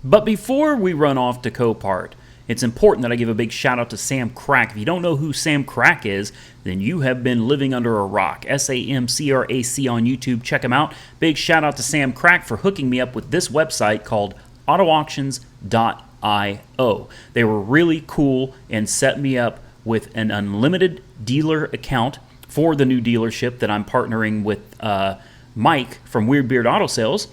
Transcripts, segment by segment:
But before we run off to Copart, it's important that I give a big shout out to Sam Crack. If you don't know who Sam Crack is, then you have been living under a rock. SAMCRAC on YouTube. Check him out. Big shout out to Sam Crack for hooking me up with this website called autoauctions.io. They were really cool and set me up with an unlimited dealer account for the new dealership that I'm partnering with Mike from Weird Beard Auto Sales.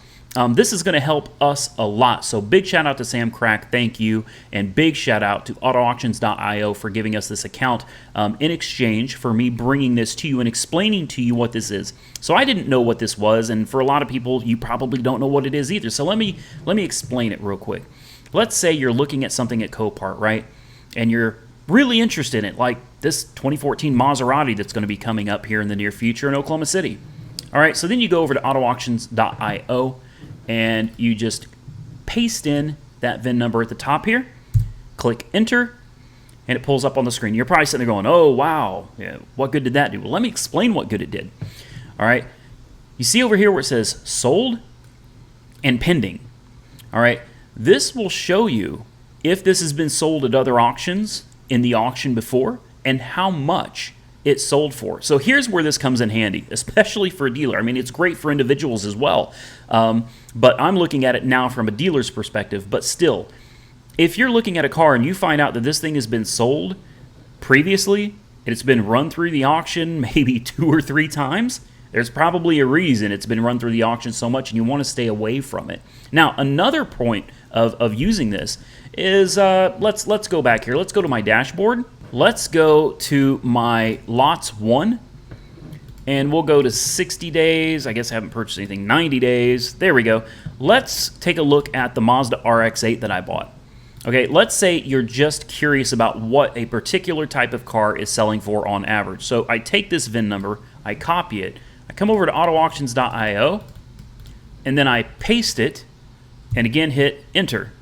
This is going to help us a lot. So big shout out to Sam Crack, thank you, and big shout out to autoauctions.io for giving us this account in exchange for me bringing this to you and explaining to you what this is. So I didn't know what this was, and for a lot of people, you probably don't know what it is either. So let me explain it real quick. Let's say you're looking at something at Copart, right? And you're really interested in it, like this 2014 Maserati that's going to be coming up here in the near future in Oklahoma City. All right, so then you go over to autoauctions.io and you just paste in that VIN number at the top here, click enter, and it pulls up on the screen. You're probably sitting there going, oh, wow, yeah, what good did that do? Well, let me explain what good it did. All right, you see over here where it says sold and pending. All right, this will show you if this has been sold at other auctions in the auction before and how much it sold for. So here's where this comes in handy, especially for a dealer. I mean, it's great for individuals as well, but I'm looking at it now from a dealer's perspective. But still, if you're looking at a car and you find out that this thing has been sold previously, and it's been run through the auction maybe 2 or 3 times, there's probably a reason it's been run through the auction so much, and you want to stay away from it. Now, another point of using this is, let's go back here. Let's go to my dashboard. Let's go to my lots 1, and we'll go to 60 days. I guess I haven't purchased anything. 90 days. There we go. Let's take a look at the Mazda RX-8 that I bought. Okay, let's say you're just curious about what a particular type of car is selling for on average. So I take this VIN number, I copy it, I come over to autoauctions.io, and then I paste it, and again hit enter.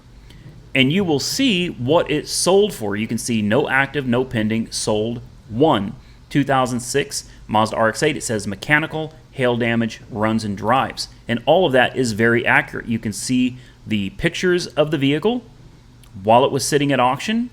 And you will see what it sold for. You can see no active, no pending, sold 1. 2006 Mazda RX-8. It says mechanical, hail damage, runs and drives. And all of that is very accurate. You can see the pictures of the vehicle while it was sitting at auction.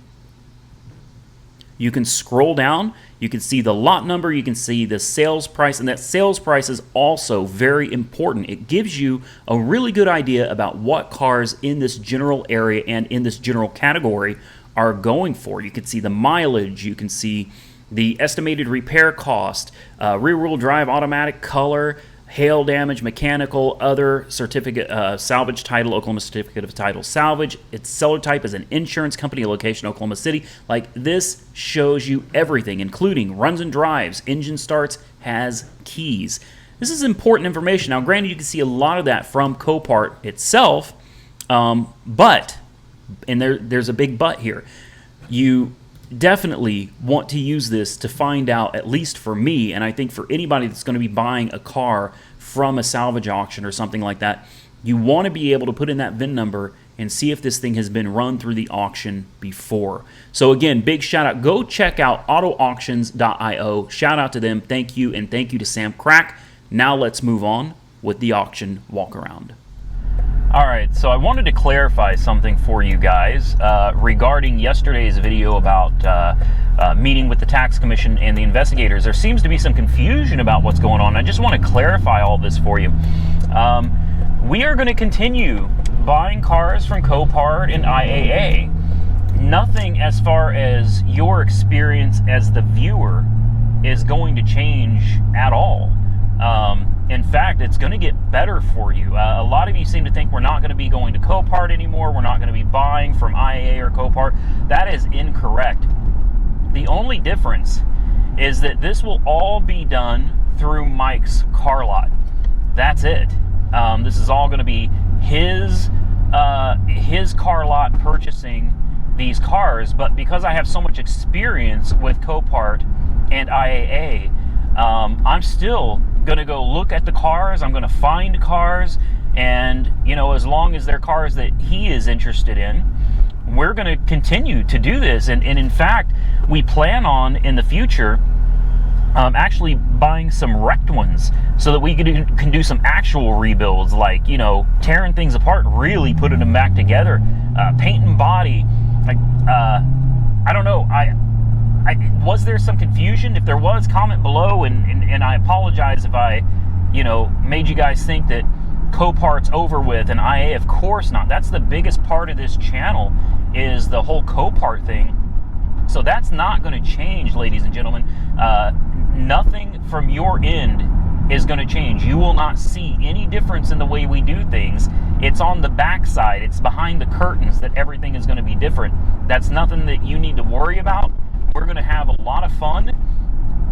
You can scroll down. You can see the lot number. You can see the sales price. And that sales price is also very important. It gives you a really good idea about what cars in this general area and in this general category are going for. You can see the mileage. You can see the estimated repair cost, rear-wheel drive, automatic, color, hail damage, mechanical, other certificate, salvage title, Oklahoma certificate of title, salvage. Its seller type is an insurance company, location Oklahoma City. Like, this shows you everything, including runs and drives, engine starts, has keys. This is important information. Now, granted, you can see a lot of that from Copart itself, but, and there's a big but here, you definitely want to use this to find out, at least for me, and I think for anybody that's going to be buying a car from a salvage auction or something like that, you want to be able to put in that VIN number and see if this thing has been run through the auction before. So again, big shout out. Go check out autoauctions.io. Shout out to them. Thank you, and thank you to Sam Crack. Now let's move on with the auction walk around. All right, so I wanted to clarify something for you guys regarding yesterday's video about meeting with the tax commission and the investigators. There seems to be some confusion about what's going on. I just want to clarify all this for you. We are going to continue buying cars from Copart and IAA. Nothing as far as your experience as the viewer is going to change at all. In fact, it's going to get better for you. A lot of you seem to think we're not going to be going to Copart anymore. We're not going to be buying from IAA or Copart. That is incorrect. The only difference is that this will all be done through Mike's car lot. That's it. This is all going to be his car lot purchasing these cars. But because I have so much experience with Copart and IAA, I'm still going to go look at the cars. I'm going to find cars, and as long as they're cars that he is interested in, we're going to continue to do this. And in fact, we plan on in the future actually buying some wrecked ones so that we can do some actual rebuilds, like, you know, tearing things apart, really putting them back together, paint and body. Like, I don't know. Was there some confusion? If there was, comment below, and I apologize if I, you know, made you guys think that Copart's over with and IA. Of course not. That's the biggest part of this channel, is the whole Copart thing. So that's not going to change, ladies and gentlemen. Nothing from your end is going to change. You will not see any difference in the way we do things. It's on the backside, it's behind the curtains that everything is going to be different. That's nothing that you need to worry about. We're going to have a lot of fun,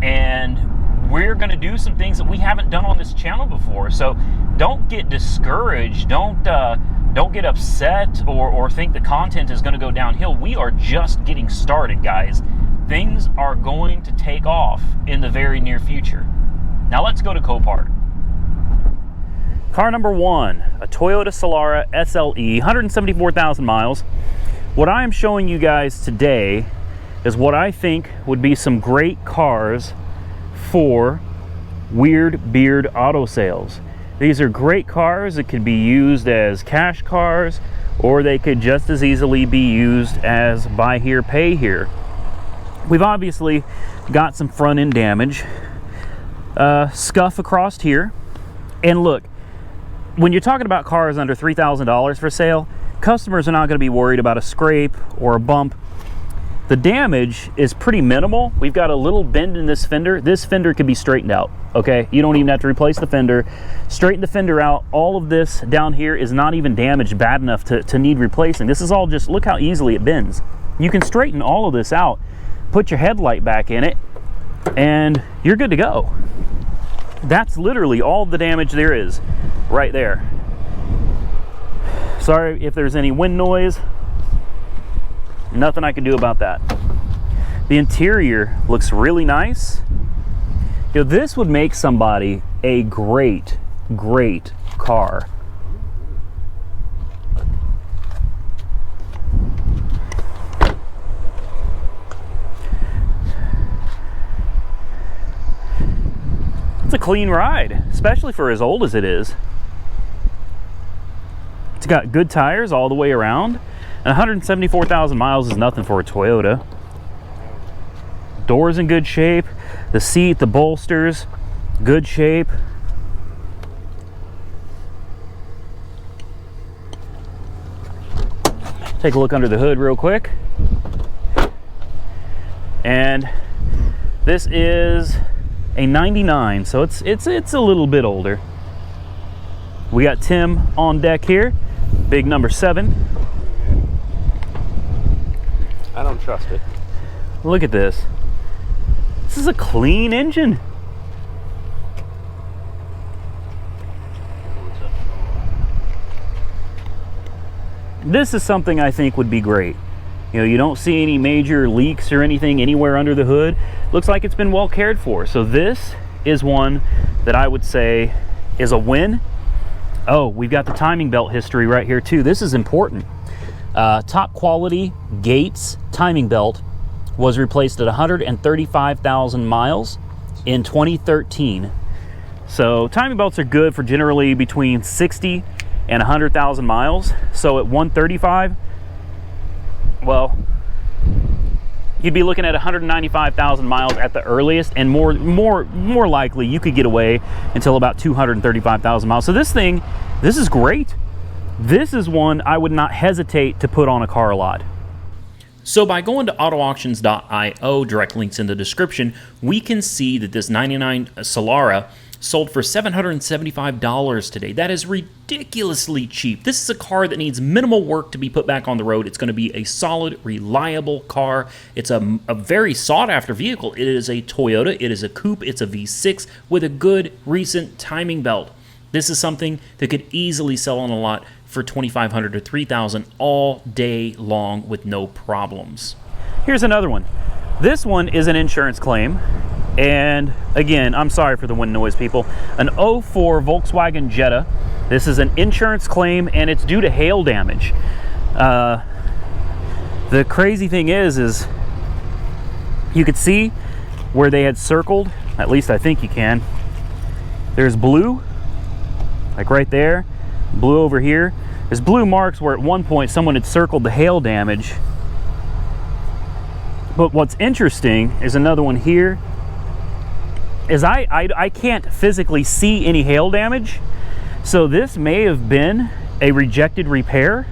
and we're going to do some things that we haven't done on this channel before. So don't get discouraged. Don't get upset or think the content is going to go downhill. We are just getting started, guys. Things are going to take off in the very near future. Now let's go to Copart. Car number one, a Toyota Solara SLE, 174,000 miles. What I am showing you guys today is what I think would be some great cars for Weird Beard Auto Sales. These are great cars that could be used as cash cars, or they could just as easily be used as buy here, pay here. We've obviously got some front end damage, scuff across here. And look, when you're talking about cars under $3,000 for sale, customers are not going to be worried about a scrape or a bump. The damage is pretty minimal. We've got a little bend in this fender. This fender could be straightened out, okay? You don't even have to replace the fender. Straighten the fender out. All of this down here is not even damaged bad enough to need replacing. This is all just, look how easily it bends. You can straighten all of this out, put your headlight back in it, and you're good to go. That's literally all the damage there is right there. Sorry if there's any wind noise. Nothing I can do about that. The interior looks really nice. You know, this would make somebody a great car. It's a clean ride, especially for as old as it is. It's got good tires all the way around. And 174,000 miles is nothing for a Toyota. Doors in good shape. The seat, the bolsters, good shape. Take a look under the hood real quick. And this is a 99, so it's a little bit older. We got Tim on deck here, big number 7. I don't trust it. Look at this. This is a clean engine. This is something I think would be great. You know, you don't see any major leaks or anything anywhere under the hood. Looks like it's been well cared for. So this is one that I would say is a win. Oh, we've got the timing belt history right here too. This is important. Top quality Gates timing belt was replaced at 135,000 miles in 2013. So timing belts are good for generally between 60 and 100,000 miles. So at 135, well, you'd be looking at 195,000 miles at the earliest, and more likely you could get away until about 235,000 miles. So this is great. This is one I would not hesitate to put on a car lot. So by going to autoauctions.io, direct links in the description, we can see that this 99 Solara sold for $775 today. That is ridiculously cheap. This is a car that needs minimal work to be put back on the road. It's going to be a solid, reliable car. It's a very sought-after vehicle. It is a Toyota. It is a coupe. It's a V6 with a good, recent timing belt. This is something that could easily sell on a lot for $2,500 to $3,000 all day long with no problems. Here's another one. This one is an insurance claim. And again, I'm sorry for the wind noise, people. An 04 Volkswagen Jetta. This is an insurance claim, and it's due to hail damage. The crazy thing is you could see where they had circled At least I think you can. There's blue, like right there, blue over here. There's blue marks where at one point someone had circled the hail damage. But what's interesting is another one here, is I can't physically see any hail damage. So this may have been a rejected repair.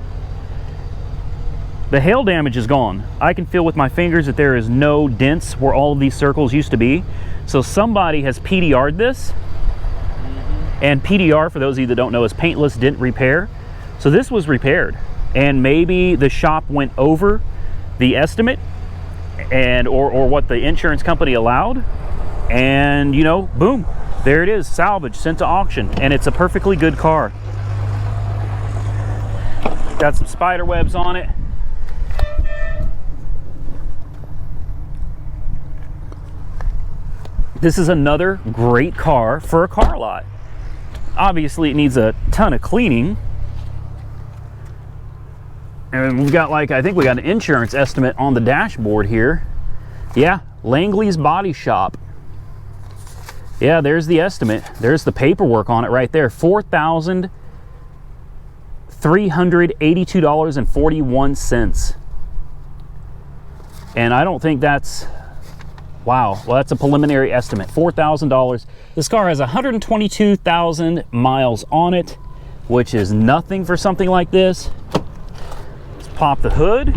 The hail damage is gone. I can feel with my fingers that there is no dents where all of these circles used to be. So somebody has PDR'd this. And PDR, for those of you that don't know, is paintless dent repair. So this was repaired. And maybe the shop went over the estimate and or what the insurance company allowed. And, you know, boom, there it is, salvage, sent to auction. And it's a perfectly good car. Got some spider webs on it. This is another great car for a car lot. Obviously, it needs a ton of cleaning. And we've got, like, I think we got an insurance estimate on the dashboard here. Yeah, Langley's Body Shop. Yeah, there's the estimate. There's the paperwork on it right there. $4,382.41. And I don't think that's... Wow, well, that's a preliminary estimate, $4,000. This car has 122,000 miles on it, which is nothing for something like this. Let's pop the hood.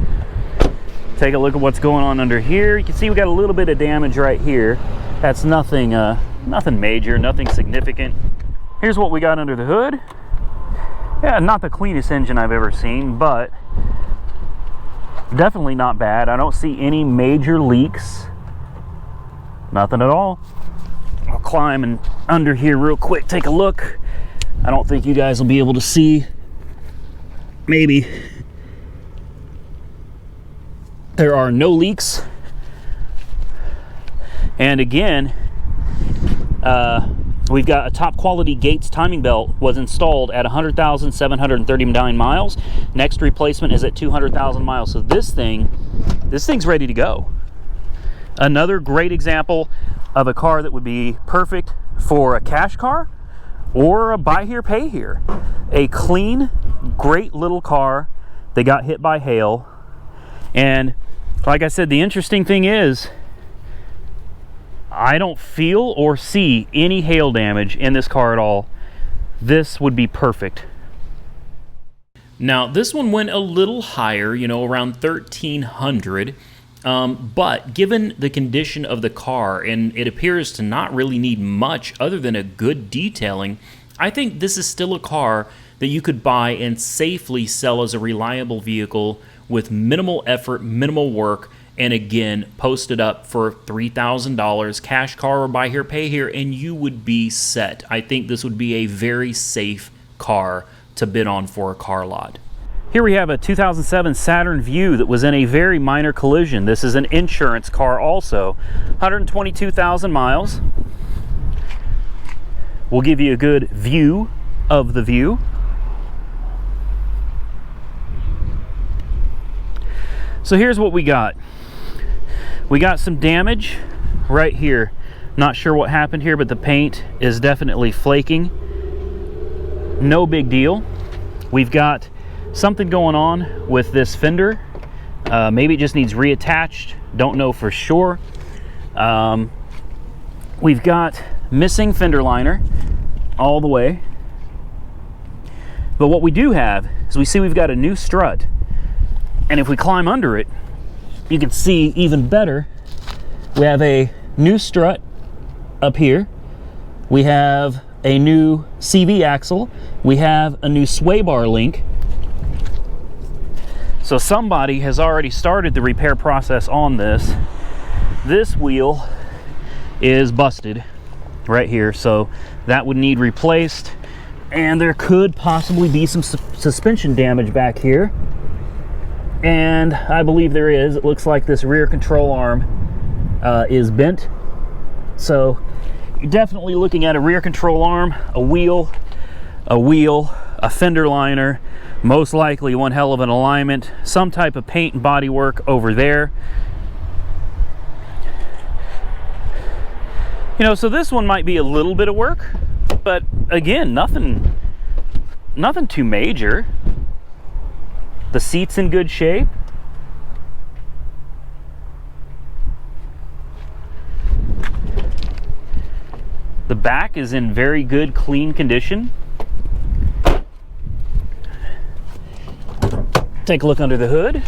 Take a look at what's going on under here. You can see we got a little bit of damage right here. That's nothing, nothing major, nothing significant. Here's what we got under the hood. Yeah, not the cleanest engine I've ever seen, but definitely not bad. I don't see any major leaks. Nothing at all. I'll climb and under here real quick, take a look. I don't think you guys will be able to see. Maybe. There are no leaks. And again, we've got a top quality Gates timing belt was installed at 100,739 miles. Next replacement is at 200,000 miles. So this thing's ready to go. Another great example of a car that would be perfect for a cash car or a buy here, pay here. A clean, great little car that got hit by hail. And like I said, the interesting thing is I don't feel or see any hail damage in this car at all. This would be perfect. Now, this one went a little higher, you know, around 1,300. But given the condition of the car, and it appears to not really need much other than a good detailing, I think this is still a car that you could buy and safely sell as a reliable vehicle with minimal effort, minimal work, and again, post it up for $3,000, cash car or buy here, pay here, and you would be set. I think this would be a very safe car to bid on for a car lot. Here we have a 2007 Saturn Vue that was in a very minor collision. This is an insurance car also. 122,000 miles. We'll give you a good view of the Vue. So here's what we got. We got some damage right here. Not sure what happened here, but the paint is definitely flaking. No big deal. We've got something going on with this fender. Maybe it just needs reattached. Don't know for sure. We've got missing fender liner all the way. But what we do have is we see we've got a new strut. And if we climb under it, you can see even better. We have a new strut up here. We have a new CV axle. We have a new sway bar link. So somebody has already started the repair process on this. This wheel is busted right here, so that would need replaced. And there could possibly be some suspension damage back here. And I believe there is. It looks like this rear control arm is bent. So you're definitely looking at a rear control arm, a wheel, a fender liner, most likely one hell of an alignment, some type of paint and body work over there. You know, so this one might be a little bit of work, but again, nothing too major. The seat's in good shape. The back is in very good, clean condition. Take a look under the hood.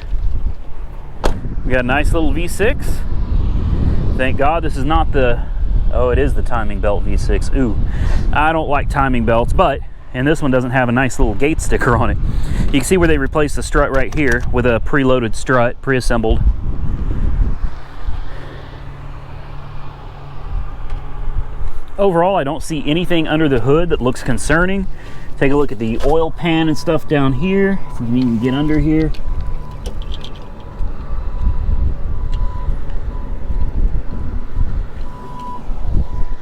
We got a nice little V6. Thank God this is not the, oh, it is the timing belt V6. Ooh, I don't like timing belts, and this one doesn't have a nice little gate sticker on it. You can see where they replaced the strut right here with a preloaded strut, pre-assembled. Overall, I don't see anything under the hood that looks concerning. Take a look at the oil pan and stuff down here, if you can even get under here.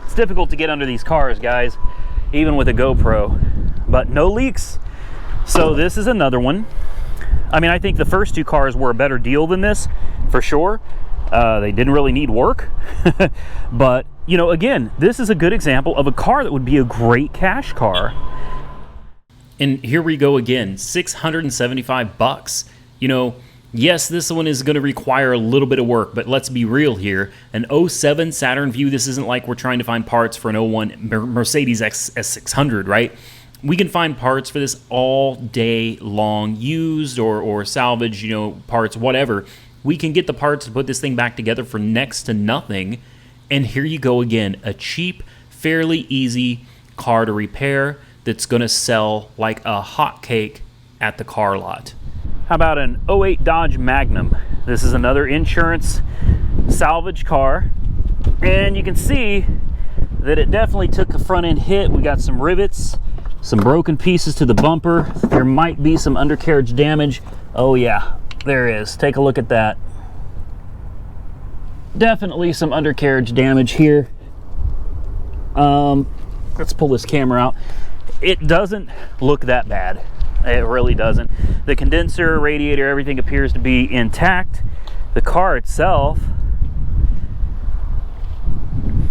It's difficult to get under these cars, guys, even with a GoPro, but no leaks. So this is another one. I mean, I think the first two cars were a better deal than this, for sure. They didn't really need work, but you know, again, this is a good example of a car that would be a great cash car. And here we go again, $675. You know, yes, this one is going to require a little bit of work, but let's be real here. An 07 Saturn Vue, this isn't like we're trying to find parts for an 01 Mercedes S600, right? We can find parts for this all day long, used or salvage, you know, parts, whatever. We can get the parts to put this thing back together for next to nothing. And here you go again, a cheap, fairly easy car to repair that's going to sell like a hotcake at the car lot. How about an 08 Dodge Magnum? This is another insurance salvage car, and you can see that it definitely took a front end hit. We got some rivets, some broken pieces to the bumper. There might be some undercarriage damage. Oh yeah, there is. Take a look at that. Definitely some undercarriage damage here. Let's pull this camera out. It doesn't look that bad. It really doesn't. The condenser, radiator, everything appears to be intact. The car itself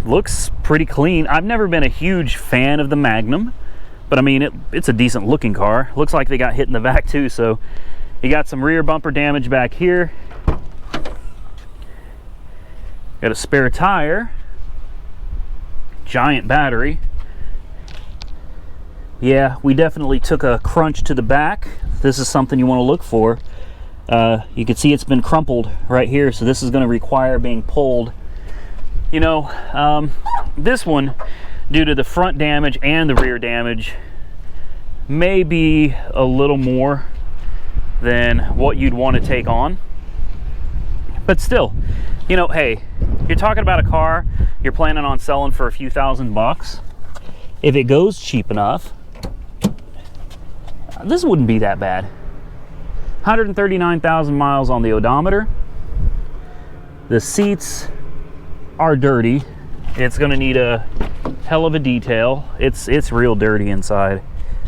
looks pretty clean. I've never been a huge fan of the Magnum, but I mean, it's a decent looking car. Looks like they got hit in the back too, so you got some rear bumper damage back here. Got a spare tire, giant battery. Yeah, we definitely took a crunch to the back. This is something you want to look for. You can see it's been crumpled right here, so this is going to require being pulled. You know, this one, due to the front damage and the rear damage, may be a little more than what you'd want to take on. But still, you know, hey, you're talking about a car you're planning on selling for a few $1,000s. If it goes cheap enough, this wouldn't be that bad. 139,000 miles on the odometer. The seats are dirty. It's going to need a hell of a detail. It's real dirty inside.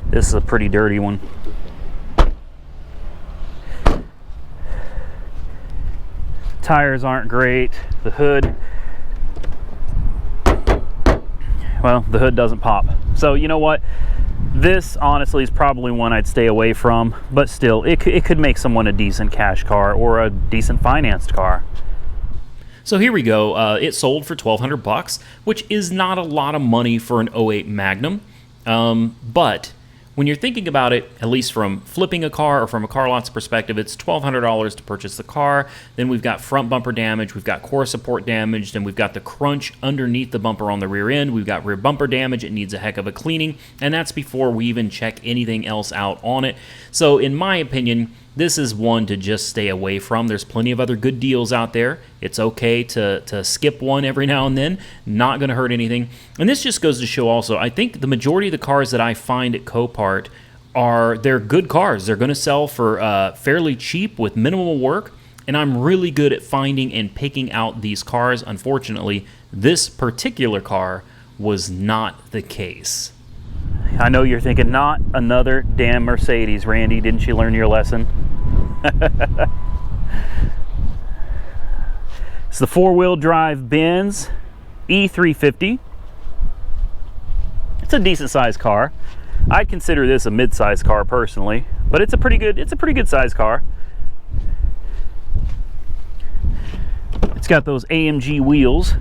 This is a pretty dirty one. Tires aren't great. The hood, well, the hood doesn't pop. So you know what? This honestly is probably one I'd stay away from, but still, it could make someone a decent cash car or a decent financed car. So here we go. It sold for $1,200, which is not a lot of money for an 08 Magnum. But when you're thinking about it, at least from flipping a car or from a car lot's perspective, it's $1,200 to purchase the car. Then we've got front bumper damage, we've got core support damage, then we've got the crunch underneath the bumper on the rear end, we've got rear bumper damage, it needs a heck of a cleaning, and that's before we even check anything else out on it. So in my opinion, this is one to just stay away from. There's plenty of other good deals out there. It's okay to skip one every now and then. Not going to hurt anything. And this just goes to show also, I think the majority of the cars that I find at Copart they're good cars. They're going to sell for fairly cheap with minimal work. And I'm really good at finding and picking out these cars. Unfortunately, this particular car was not the case. I know you're thinking, not another damn Mercedes, Randy. Didn't you learn your lesson? It's the four-wheel drive Benz E350. It's a decent sized car. I'd consider this a mid-sized car personally, but it's a pretty good sized car. It's got those AMG wheels.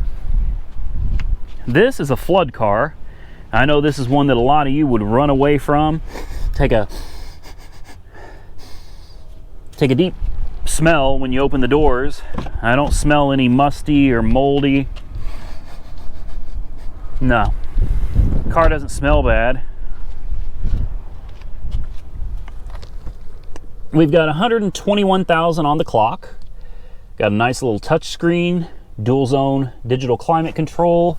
This is a flood car. I know this is one that a lot of you would run away from. Take a deep smell when you open the doors. I don't smell any musty or moldy. No. Car doesn't smell bad. We've got 121,000 on the clock. Got a nice little touch screen, dual zone digital climate control.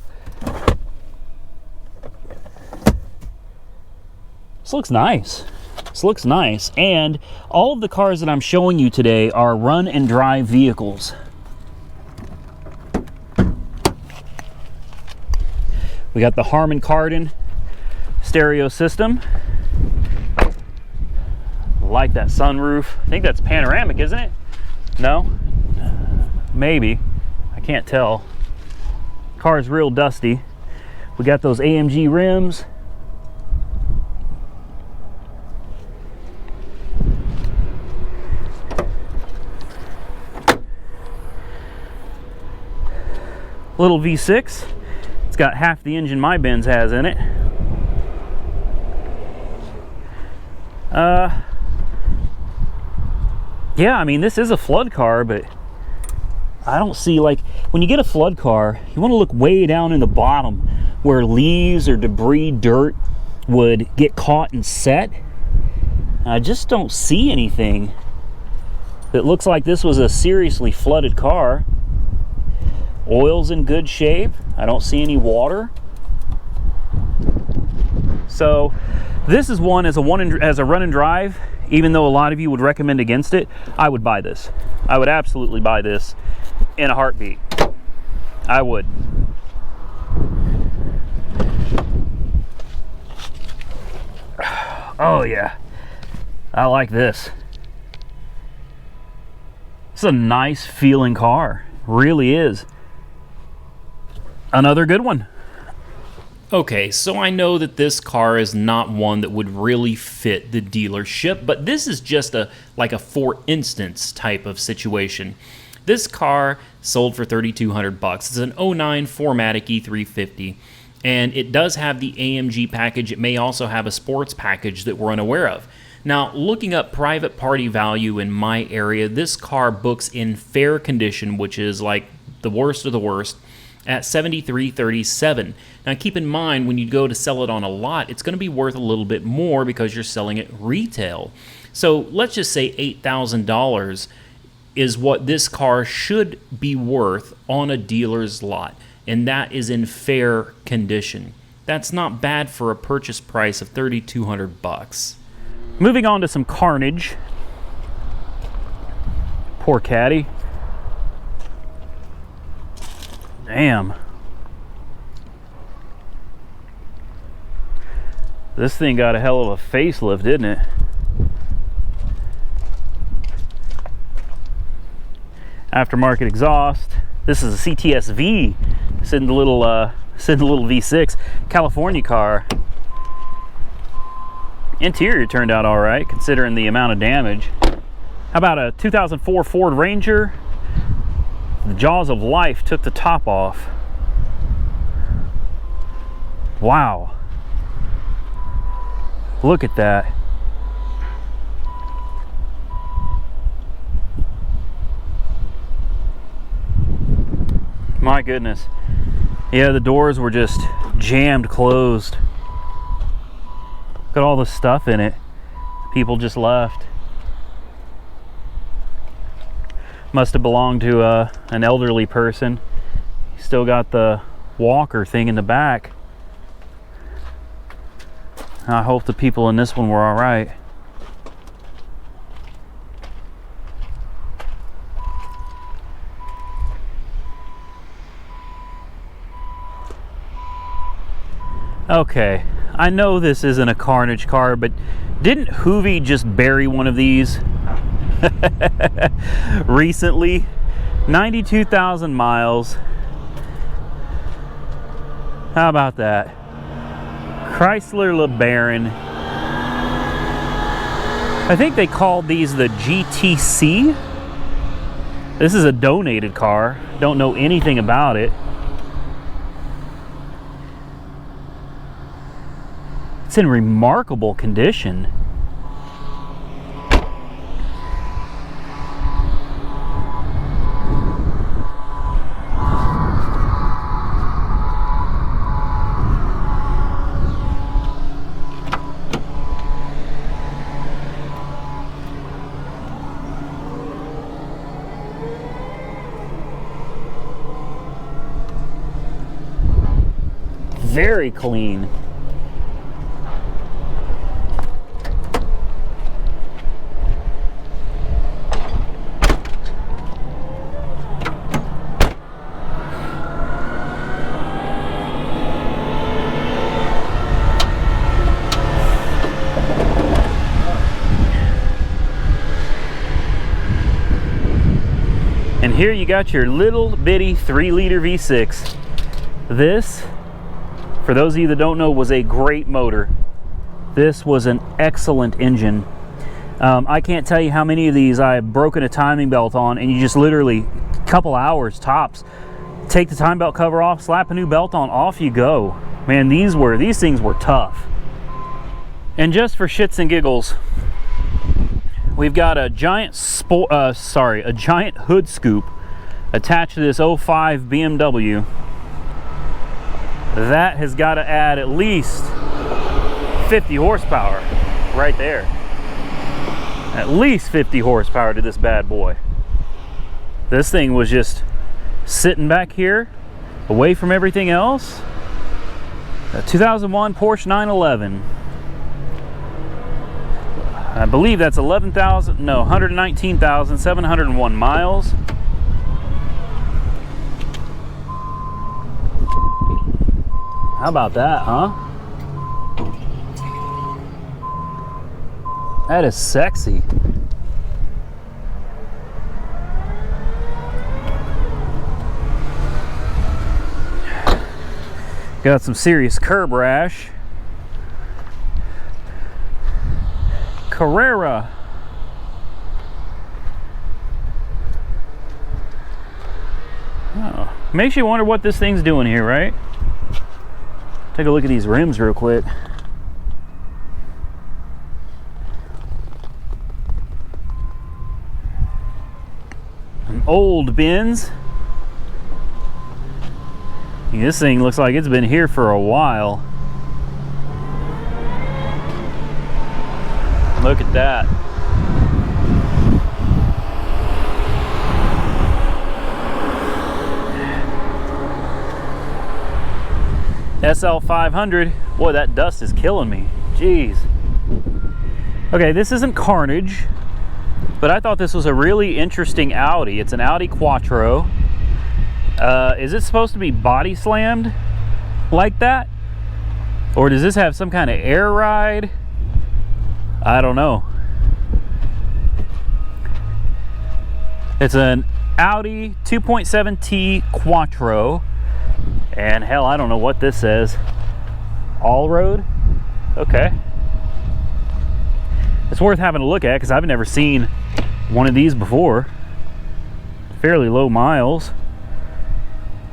This looks nice. This looks nice. And all of the cars that I'm showing you today are run and drive vehicles. We got the Harman Kardon stereo system. Like that sunroof. I think that's panoramic, isn't it? No? Maybe. I can't tell. Car's real dusty. We got those AMG rims. Little V6. It's got half the engine my Benz has in it. Yeah, I mean, this is a flood car, but I don't see, like, when you get a flood car, you want to look way down in the bottom where leaves or debris, dirt would get caught and set. I just don't see anything that looks like this was a seriously flooded car. Oil's in good shape. I don't see any water. So this is one as a run and drive. Even though a lot of you would recommend against it, I would buy this. I would absolutely buy this in a heartbeat. I would. Oh yeah, I like this. It's a nice feeling car, really is. Another good one. Okay, so I know that this car is not one that would really fit the dealership, but this is just like a for instance type of situation. This car sold for $3,200. It's an 09 4MATIC E350, and it does have the AMG package. It may also have a sports package that we're unaware of. Now, looking up private party value in my area, this car books in fair condition, which is like the worst of the worst, at $73,37. Now keep in mind, when you go to sell it on a lot, it's going to be worth a little bit more because you're selling it retail. So let's just say $8,000 is what this car should be worth on a dealer's lot, and that is in fair condition. That's not bad for a purchase price of $3,200. Moving on to some Carnage. Poor caddy. Damn. This thing got a hell of a facelift, didn't it? Aftermarket exhaust. This is a CTS-V. Sitting the little V6 California car. Interior turned out all right, considering the amount of damage. How about a 2004 Ford Ranger? The jaws of life took the top off. Wow. Look at that. My goodness. Yeah, the doors were just jammed closed. Look at all the stuff in it. People just left. Must have belonged to an elderly person. Still got the walker thing in the back. I hope the people in this one were all right. Okay, I know this isn't a Carnage car, but didn't Hoovy just bury one of these recently? 92,000 miles. How about that? Chrysler LeBaron. I think they called these the GTC. This is a donated car. Don't know anything about it. It's in remarkable condition. Very clean. And here you got your little bitty 3-liter V6. This, for those of you that don't know, was a great motor. This was an excellent engine. I can't tell you how many of these I have broken a timing belt on, and you just literally, a couple hours tops, take the time belt cover off, slap a new belt on, off you go. Man, these things were tough. And just for shits and giggles, we've got a giant a giant hood scoop attached to this 05 BMW. That has got to add at least 50 horsepower right there. At least 50 horsepower to this bad boy. This thing was just sitting back here, away from everything else. A 2001 Porsche 911. I believe that's 119,701 miles. How about that, huh? That is sexy. Got some serious curb rash. Carrera. Oh, makes you wonder what this thing's doing here, right? Take a look at these rims real quick. An old Benz. This thing looks like it's been here for a while. Look at that. SL500. Boy, that dust is killing me. Jeez. Okay, this isn't Carnage, but I thought this was a really interesting Audi. It's an Audi Quattro. Is it supposed to be body slammed like that? Or does this have some kind of air ride? I don't know. It's an Audi 2.7T Quattro. And hell, I don't know what this says. All road? Okay. It's worth having a look at because I've never seen one of these before. Fairly low miles.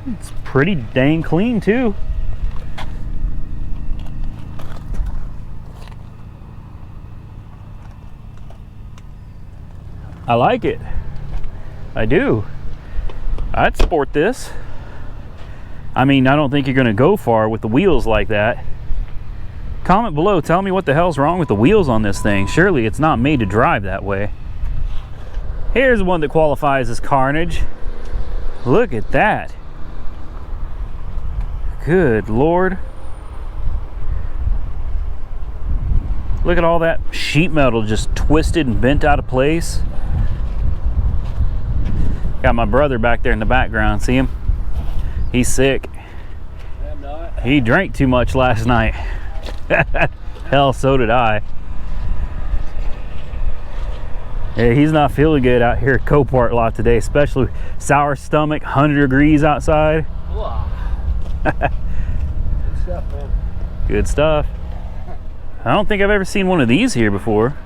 It's pretty dang clean too. I like it. I do. I'd sport this. I mean, I don't think you're going to go far with the wheels like that. Comment below, tell me what the hell's wrong with the wheels on this thing. Surely it's not made to drive that way. Here's one that qualifies as Carnage. Look at that. Good Lord. Look at all that sheet metal just twisted and bent out of place. Got my brother back there in the background, see him? He's sick. I'm not. He drank too much last night. Hell, so did I. Yeah, he's not feeling good out here at Copart lot today, especially sour stomach, 100 degrees outside. stuff, man. Good stuff. I don't think I've ever seen one of these here before.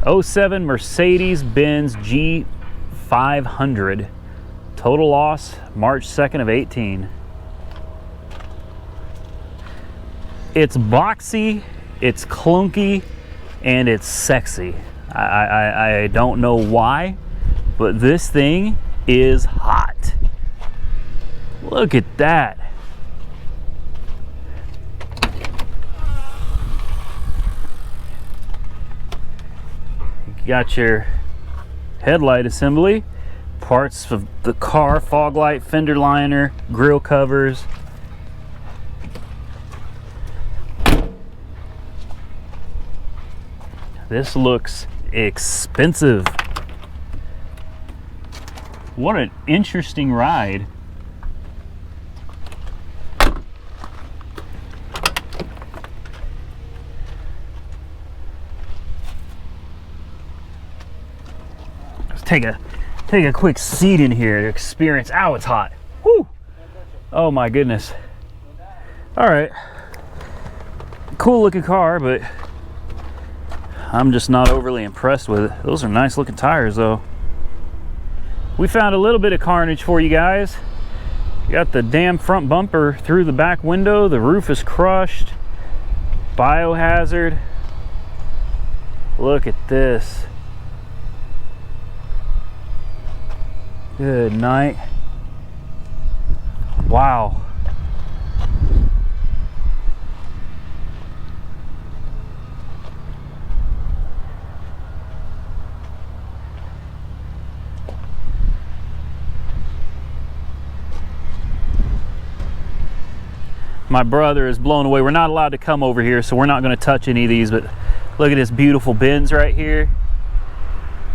'07 Mercedes-Benz G500. Total loss March 2nd of 18. It's boxy, it's clunky, and it's sexy. I don't know why, but this thing is hot. Look at that. You got your headlight assembly, parts of the car, fog light, fender liner, grille covers. This looks expensive. What an interesting ride. Let's take a quick seat in here to experience. Ow, it's hot. Whew. Oh my goodness. All right. Cool looking car, but I'm just not overly impressed with it. Those are nice looking tires though. We found a little bit of carnage for you guys. You got the damn front bumper through the back window. The roof is crushed. Biohazard. Look at this. Good night. Wow. My brother is blown away. We're not allowed to come over here, so we're not going to touch any of these, but look at this beautiful Benz right here.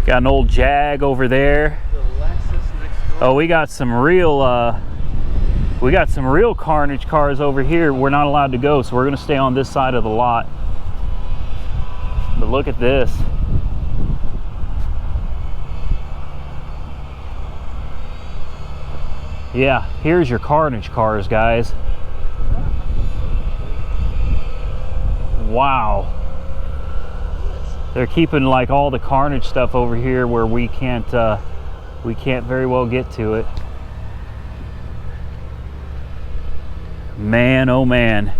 Got an old Jag over there. The Lexus next door. Oh, we got some real carnage cars over here. We're not allowed to go, so we're going to stay on this side of the lot. But look at this. Yeah, here's your carnage cars, guys. Wow. They're keeping like all the carnage stuff over here where we can't very well get to it. Man, oh man.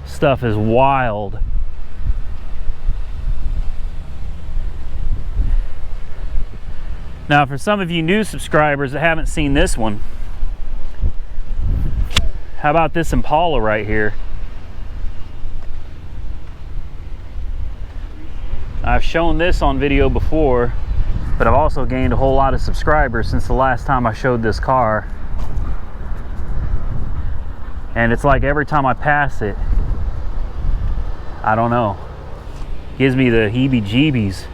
Stuff is wild. Now, for some of you new subscribers that haven't seen this one, how about this Impala right here? I've shown this on video before, but I've also gained a whole lot of subscribers since the last time I showed this car. And it's like every time I pass it, I don't know, gives me the heebie-jeebies.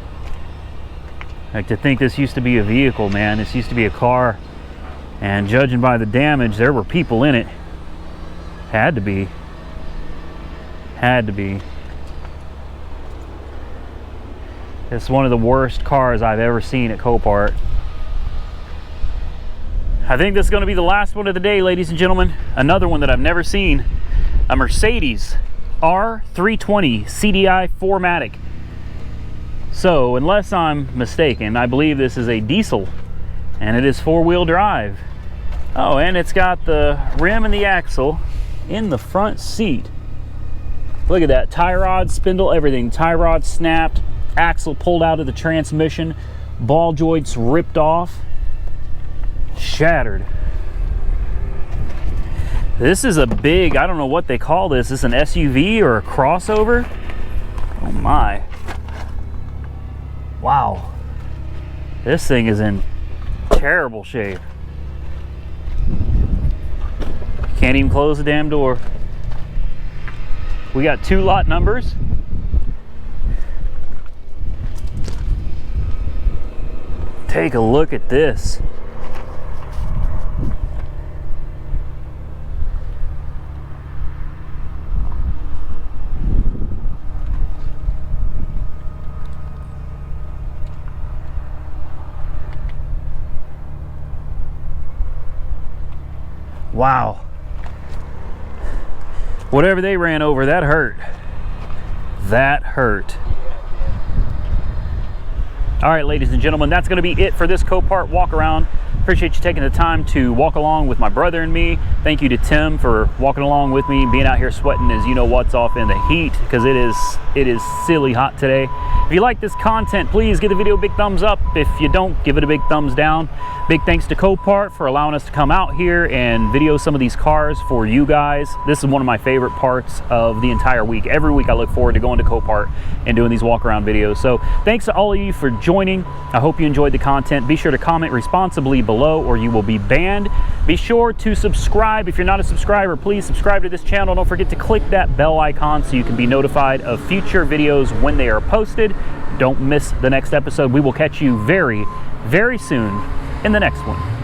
Like, to think this used to be a vehicle, man. This used to be a car, and judging by the damage, there were people in it. Had to be. Had to be. It's one of the worst cars I've ever seen at Copart. I think this is going to be the last one of the day, ladies and gentlemen. Another one that I've never seen. A Mercedes R320 CDI 4MATIC. So, unless I'm mistaken, I believe this is a diesel, and it is four-wheel drive. Oh, and it's got the rim and the axle in the front seat. Look at that. Tie rod, spindle, everything. Tie rod snapped. Axle pulled out of the transmission, ball joints ripped off, shattered. This is a big, I don't know what they call this. Is this an SUV or a crossover? Oh my. Wow. This thing is in terrible shape. Can't even close the damn door. We got 2 lot numbers. Take a look at this. Wow. Whatever they ran over, that hurt. That hurt. All right, ladies and gentlemen, that's going to be it for this Copart walk around. Appreciate you taking the time to walk along with my brother and me. Thank you to Tim for walking along with me, being out here sweating as you know what's off in the heat, because it is silly hot today. If you like this content, please give the video a big thumbs up. If you don't, give it a big thumbs down. Big thanks to Copart for allowing us to come out here and video some of these cars for you guys. This is one of my favorite parts of the entire week. Every week I look forward to going to Copart and doing these walk around videos. So thanks to all of you for joining. I hope you enjoyed the content. Be sure to comment responsibly below or you will be banned. Be sure to subscribe. If you're not a subscriber, please subscribe to this channel. Don't forget to click that bell icon so you can be notified of future videos when they are posted. Don't miss the next episode. We will catch you very, very soon in the next one.